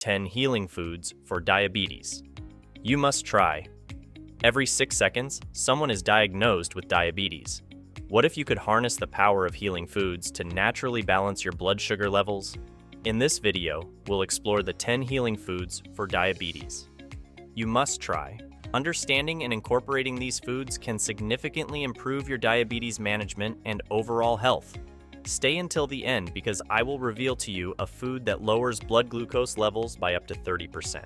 10 healing foods for diabetes. You must try. Every 6 seconds, someone is diagnosed with diabetes. What if you could harness the power of healing foods to naturally balance your blood sugar levels? In this video, we'll explore the 10 healing foods for diabetes. You must try. Understanding and incorporating these foods can significantly improve your diabetes management and overall health. Stay until the end because I will reveal to you a food that lowers blood glucose levels by up to 30%.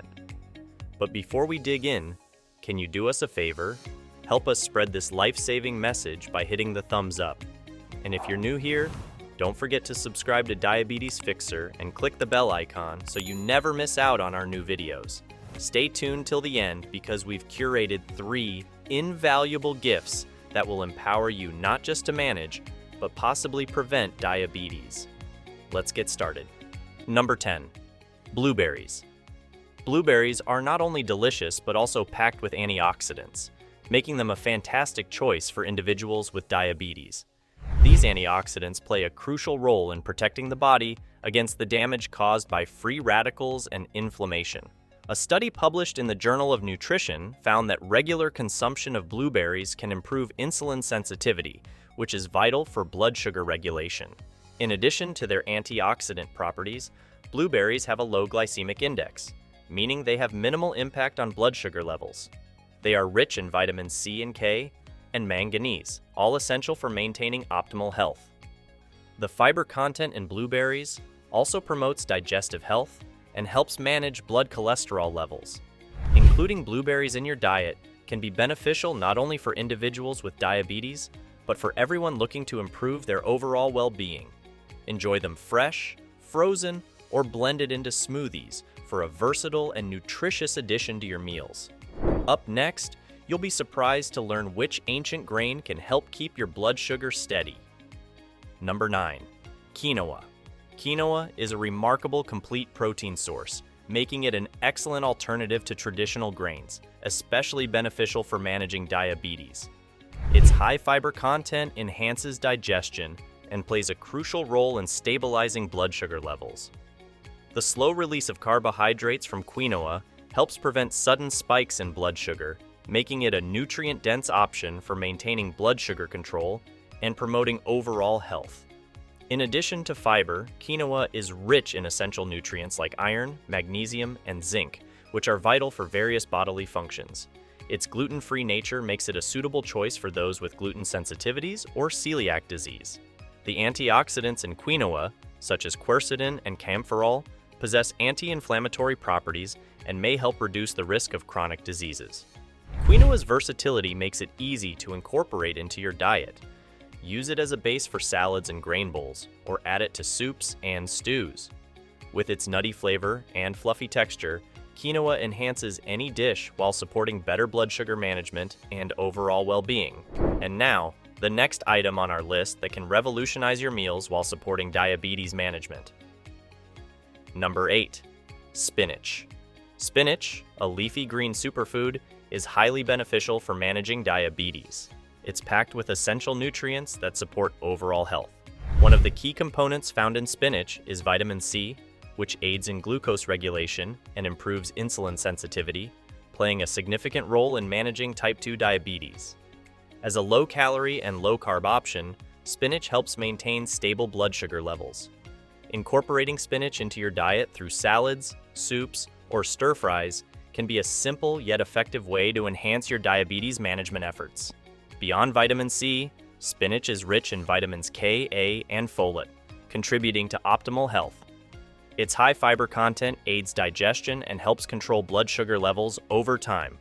But before we dig in, can you do us a favor? Help us spread this life-saving message by hitting the thumbs up. And if you're new here, don't forget to subscribe to Diabetes Fixer and click the bell icon so you never miss out on our new videos. Stay tuned till the end because we've curated 3 invaluable gifts that will empower you not just to manage, but possibly prevent diabetes. Let's get started. Number 10. Blueberries. Blueberries are not only delicious but also packed with antioxidants, making them a fantastic choice for individuals with diabetes. These antioxidants play a crucial role in protecting the body against the damage caused by free radicals and inflammation. A study published in the Journal of Nutrition found that regular consumption of blueberries can improve insulin sensitivity, which is vital for blood sugar regulation. In addition to their antioxidant properties, blueberries have a low glycemic index, meaning they have minimal impact on blood sugar levels. They are rich in vitamins C and K and manganese, all essential for maintaining optimal health. The fiber content in blueberries also promotes digestive health and helps manage blood cholesterol levels. Including blueberries in your diet can be beneficial not only for individuals with diabetes, but for everyone looking to improve their overall well-being. Enjoy them fresh, frozen, or blended into smoothies for a versatile and nutritious addition to your meals. Up next, you'll be surprised to learn which ancient grain can help keep your blood sugar steady. Number 9. Quinoa. Quinoa is a remarkable complete protein source, making it an excellent alternative to traditional grains, especially beneficial for managing diabetes. Its high fiber content enhances digestion and plays a crucial role in stabilizing blood sugar levels. The slow release of carbohydrates from quinoa helps prevent sudden spikes in blood sugar, making it a nutrient-dense option for maintaining blood sugar control and promoting overall health. In addition to fiber, quinoa is rich in essential nutrients like iron, magnesium, and zinc, which are vital for various bodily functions. Its gluten-free nature makes it a suitable choice for those with gluten sensitivities or celiac disease. The antioxidants in quinoa, such as quercetin and camphorol, possess anti-inflammatory properties and may help reduce the risk of chronic diseases. Quinoa's versatility makes it easy to incorporate into your diet. Use it as a base for salads and grain bowls, or add it to soups and stews. With its nutty flavor and fluffy texture, quinoa enhances any dish while supporting better blood sugar management and overall well-being. And now, the next item on our list that can revolutionize your meals while supporting diabetes management. Number 8. Spinach. Spinach, a leafy green superfood, is highly beneficial for managing diabetes. It's packed with essential nutrients that support overall health. One of the key components found in spinach is vitamin C, which aids in glucose regulation and improves insulin sensitivity, playing a significant role in managing type 2 diabetes. As a low-calorie and low-carb option, spinach helps maintain stable blood sugar levels. Incorporating spinach into your diet through salads, soups, or stir-fries can be a simple yet effective way to enhance your diabetes management efforts. Beyond vitamin C, spinach is rich in vitamins K, A, and folate, contributing to optimal health. Its high fiber content aids digestion and helps control blood sugar levels over time.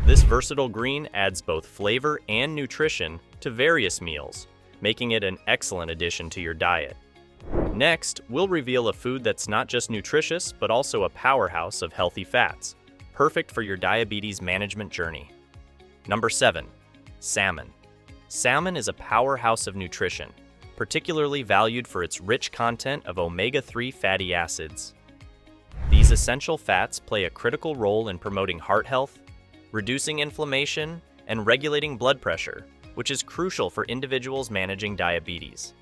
This versatile green adds both flavor and nutrition to various meals, making it an excellent addition to your diet. Next, we'll reveal a food that's not just nutritious, but also a powerhouse of healthy fats, perfect for your diabetes management journey. Number 7. Salmon. Salmon is a powerhouse of nutrition, particularly valued for its rich content of omega-3 fatty acids. These essential fats play a critical role in promoting heart health, reducing inflammation, and regulating blood pressure, which is crucial for individuals managing diabetes.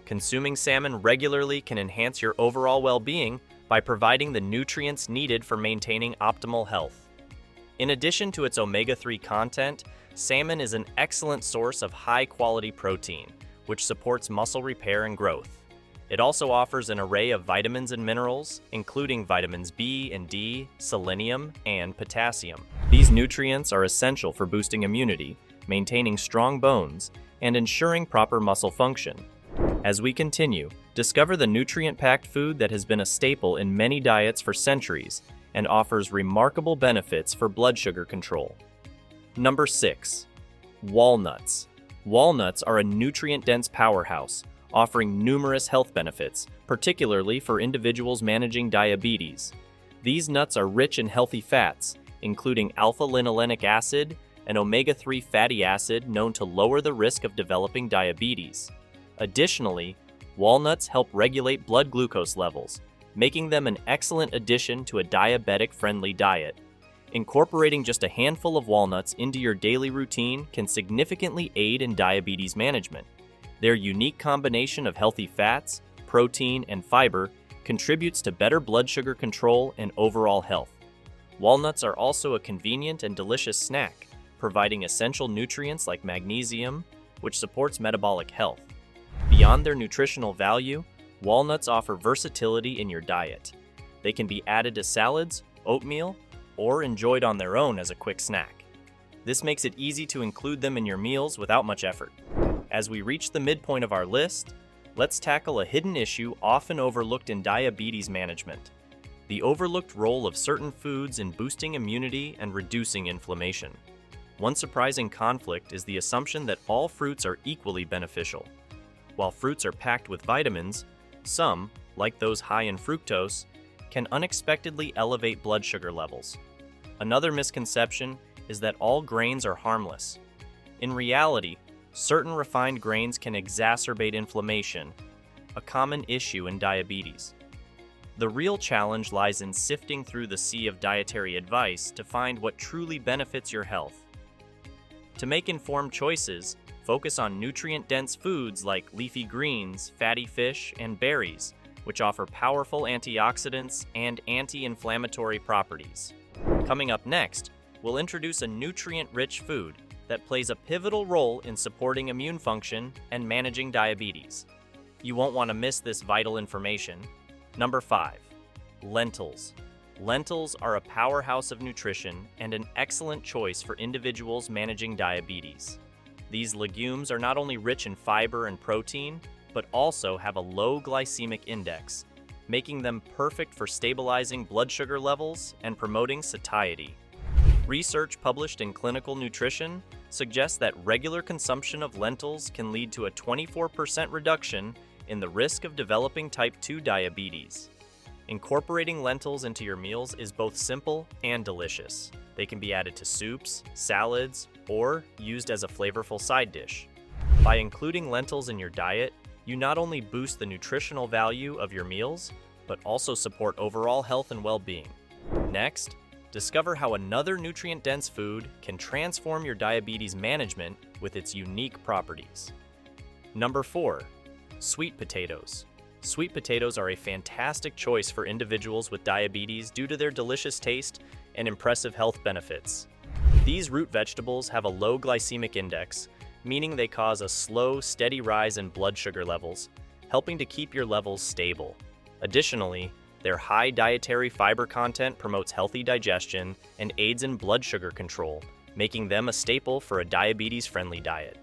Consuming salmon regularly can enhance your overall well-being by providing the nutrients needed for maintaining optimal health. In addition to its omega-3 content, salmon is an excellent source of high-quality protein, which supports muscle repair and growth. It also offers an array of vitamins and minerals, including vitamins B and D, selenium, and potassium. These nutrients are essential for boosting immunity, maintaining strong bones, and ensuring proper muscle function. As we continue, discover the nutrient-packed food that has been a staple in many diets for centuries and offers remarkable benefits for blood sugar control. Number 6. Walnuts. Walnuts are a nutrient-dense powerhouse, offering numerous health benefits, particularly for individuals managing diabetes. These nuts are rich in healthy fats, including alpha-linolenic acid, an omega-3 fatty acid known to lower the risk of developing diabetes. Additionally, walnuts help regulate blood glucose levels, making them an excellent addition to a diabetic-friendly diet. Incorporating just a handful of walnuts into your daily routine can significantly aid in diabetes management. Their unique combination of healthy fats, protein, and fiber contributes to better blood sugar control and overall health. Walnuts are also a convenient and delicious snack, providing essential nutrients like magnesium, which supports metabolic health. Beyond their nutritional value, walnuts offer versatility in your diet. They can be added to salads, oatmeal, or enjoyed on their own as a quick snack. This makes it easy to include them in your meals without much effort. As we reach the midpoint of our list, let's tackle a hidden issue often overlooked in diabetes management: the overlooked role of certain foods in boosting immunity and reducing inflammation. One surprising conflict is the assumption that all fruits are equally beneficial. While fruits are packed with vitamins, some, like those high in fructose, can unexpectedly elevate blood sugar levels. Another misconception is that all grains are harmless. In reality, certain refined grains can exacerbate inflammation, a common issue in diabetes. The real challenge lies in sifting through the sea of dietary advice to find what truly benefits your health. To make informed choices, focus on nutrient-dense foods like leafy greens, fatty fish, and berries, which offer powerful antioxidants and anti-inflammatory properties. Coming up next, we'll introduce a nutrient-rich food that plays a pivotal role in supporting immune function and managing diabetes. You won't want to miss this vital information. Number 5. Lentils. Lentils are a powerhouse of nutrition and an excellent choice for individuals managing diabetes. These legumes are not only rich in fiber and protein, but also have a low glycemic index, making them perfect for stabilizing blood sugar levels and promoting satiety. Research published in Clinical Nutrition suggests that regular consumption of lentils can lead to a 24% reduction in the risk of developing type 2 diabetes. Incorporating lentils into your meals is both simple and delicious. They can be added to soups, salads, or used as a flavorful side dish. By including lentils in your diet, you not only boost the nutritional value of your meals, but also support overall health and well-being. Next, discover how another nutrient-dense food can transform your diabetes management with its unique properties. Number 4. Sweet potatoes. Sweet potatoes are a fantastic choice for individuals with diabetes due to their delicious taste and impressive health benefits. These root vegetables have a low glycemic index, meaning they cause a slow, steady rise in blood sugar levels, helping to keep your levels stable. Additionally, their high dietary fiber content promotes healthy digestion and aids in blood sugar control, making them a staple for a diabetes-friendly diet.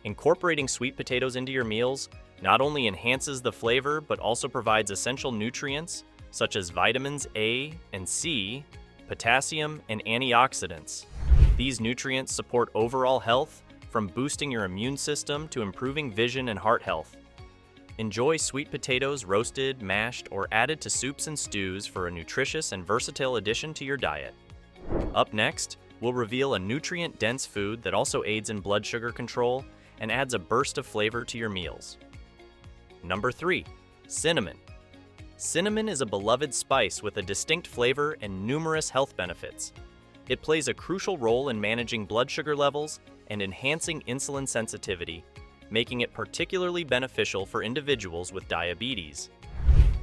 Incorporating sweet potatoes into your meals not only enhances the flavor, but also provides essential nutrients such as vitamins A and C, potassium, and antioxidants. These nutrients support overall health, from boosting your immune system to improving vision and heart health. Enjoy sweet potatoes roasted, mashed, or added to soups and stews for a nutritious and versatile addition to your diet. Up next, we'll reveal a nutrient-dense food that also aids in blood sugar control and adds a burst of flavor to your meals. Number 3. Cinnamon. Cinnamon is a beloved spice with a distinct flavor and numerous health benefits. It plays a crucial role in managing blood sugar levels and enhancing insulin sensitivity, making it particularly beneficial for individuals with diabetes.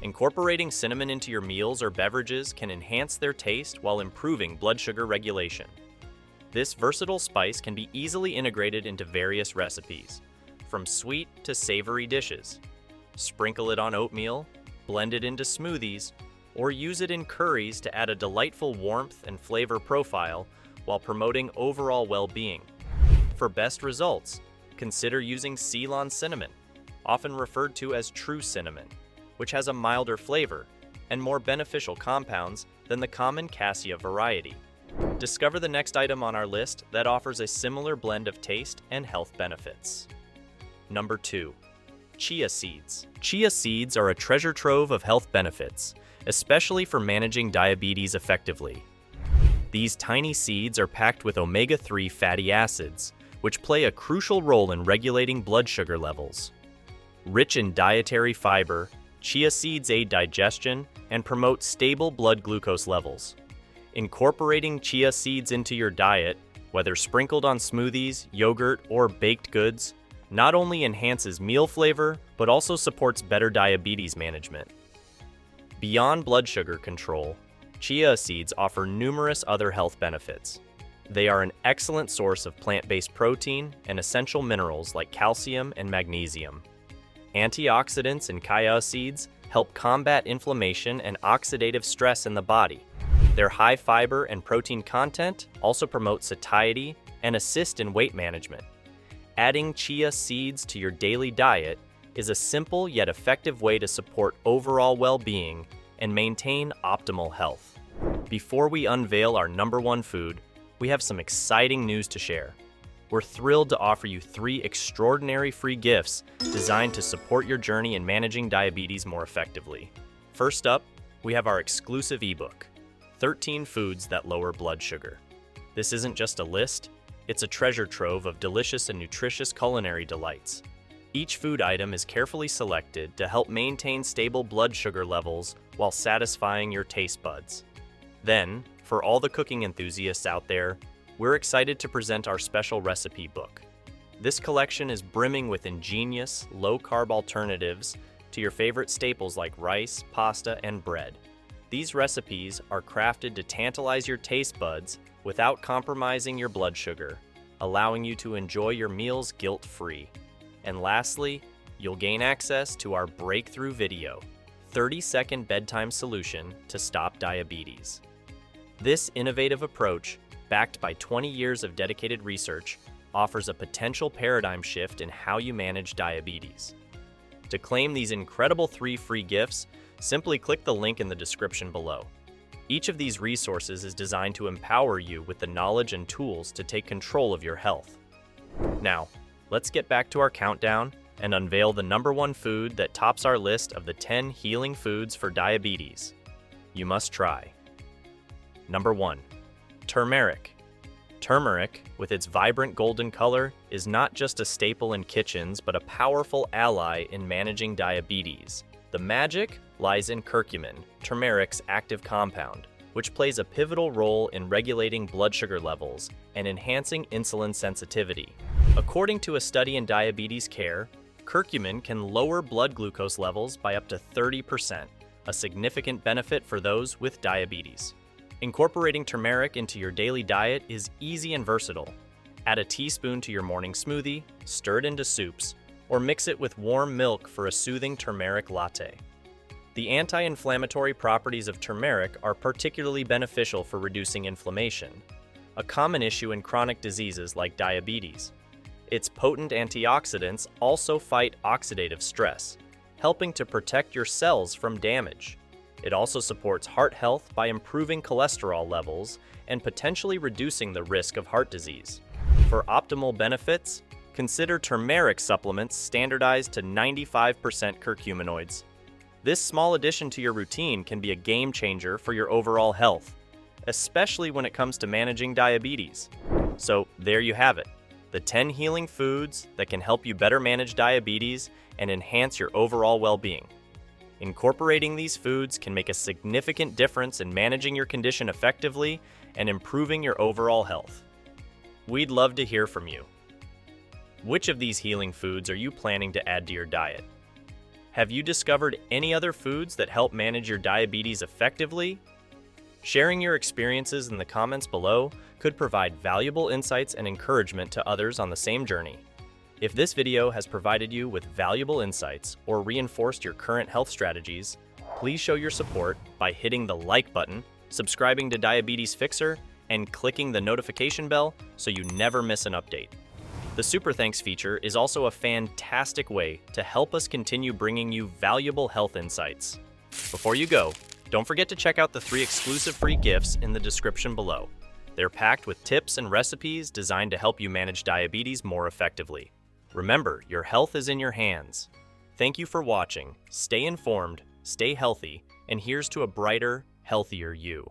Incorporating cinnamon into your meals or beverages can enhance their taste while improving blood sugar regulation. This versatile spice can be easily integrated into various recipes, from sweet to savory dishes. Sprinkle it on oatmeal, blend it into smoothies, or use it in curries to add a delightful warmth and flavor profile while promoting overall well-being. For best results, consider using Ceylon cinnamon, often referred to as true cinnamon, which has a milder flavor and more beneficial compounds than the common cassia variety. Discover the next item on our list that offers a similar blend of taste and health benefits. Number 2. Chia seeds. Chia seeds are a treasure trove of health benefits, especially for managing diabetes effectively. These tiny seeds are packed with omega-3 fatty acids, which play a crucial role in regulating blood sugar levels. Rich in dietary fiber, chia seeds aid digestion and promote stable blood glucose levels. Incorporating chia seeds into your diet, whether sprinkled on smoothies, yogurt, or baked goods, not only enhances meal flavor, but also supports better diabetes management. Beyond blood sugar control, chia seeds offer numerous other health benefits. They are an excellent source of plant-based protein and essential minerals like calcium and magnesium. Antioxidants in chia seeds help combat inflammation and oxidative stress in the body. Their high fiber and protein content also promote satiety and assist in weight management. Adding chia seeds to your daily diet is a simple yet effective way to support overall well-being and maintain optimal health. Before we unveil our number 1 food, we have some exciting news to share. We're thrilled to offer you 3 extraordinary free gifts designed to support your journey in managing diabetes more effectively. First up, we have our exclusive ebook, 13 Foods That Lower Blood Sugar. This isn't just a list, it's a treasure trove of delicious and nutritious culinary delights. Each food item is carefully selected to help maintain stable blood sugar levels while satisfying your taste buds. Then, for all the cooking enthusiasts out there, we're excited to present our special recipe book. This collection is brimming with ingenious, low-carb alternatives to your favorite staples like rice, pasta, and bread. These recipes are crafted to tantalize your taste buds without compromising your blood sugar, allowing you to enjoy your meals guilt-free. And lastly, you'll gain access to our breakthrough video, 30-second bedtime solution to stop diabetes. This innovative approach, backed by 20 years of dedicated research, offers a potential paradigm shift in how you manage diabetes. To claim these incredible 3 free gifts, simply click the link in the description below. Each of these resources is designed to empower you with the knowledge and tools to take control of your health. Now, let's get back to our countdown and unveil the number 1 food that tops our list of the 10 healing foods for diabetes. You must try. Number 1. Turmeric. Turmeric, with its vibrant golden color, is not just a staple in kitchens but a powerful ally in managing diabetes. The magic lies in curcumin, turmeric's active compound, which plays a pivotal role in regulating blood sugar levels and enhancing insulin sensitivity. According to a study in Diabetes Care, curcumin can lower blood glucose levels by up to 30%, a significant benefit for those with diabetes. Incorporating turmeric into your daily diet is easy and versatile. Add a teaspoon to your morning smoothie, stir it into soups, or mix it with warm milk for a soothing turmeric latte. The anti-inflammatory properties of turmeric are particularly beneficial for reducing inflammation, a common issue in chronic diseases like diabetes. Its potent antioxidants also fight oxidative stress, helping to protect your cells from damage. It also supports heart health by improving cholesterol levels and potentially reducing the risk of heart disease. For optimal benefits, consider turmeric supplements standardized to 95% curcuminoids. This small addition to your routine can be a game changer for your overall health, especially when it comes to managing diabetes. So there you have it, the 10 healing foods that can help you better manage diabetes and enhance your overall well-being. Incorporating these foods can make a significant difference in managing your condition effectively and improving your overall health. We'd love to hear from you. Which of these healing foods are you planning to add to your diet? Have you discovered any other foods that help manage your diabetes effectively? Sharing your experiences in the comments below could provide valuable insights and encouragement to others on the same journey. If this video has provided you with valuable insights or reinforced your current health strategies, please show your support by hitting the like button, subscribing to Diabetes Fixer, and clicking the notification bell so you never miss an update. The Super Thanks feature is also a fantastic way to help us continue bringing you valuable health insights. Before you go, don't forget to check out the 3 exclusive free gifts in the description below. They're packed with tips and recipes designed to help you manage diabetes more effectively. Remember, your health is in your hands. Thank you for watching. Stay informed, stay healthy, and here's to a brighter, healthier you.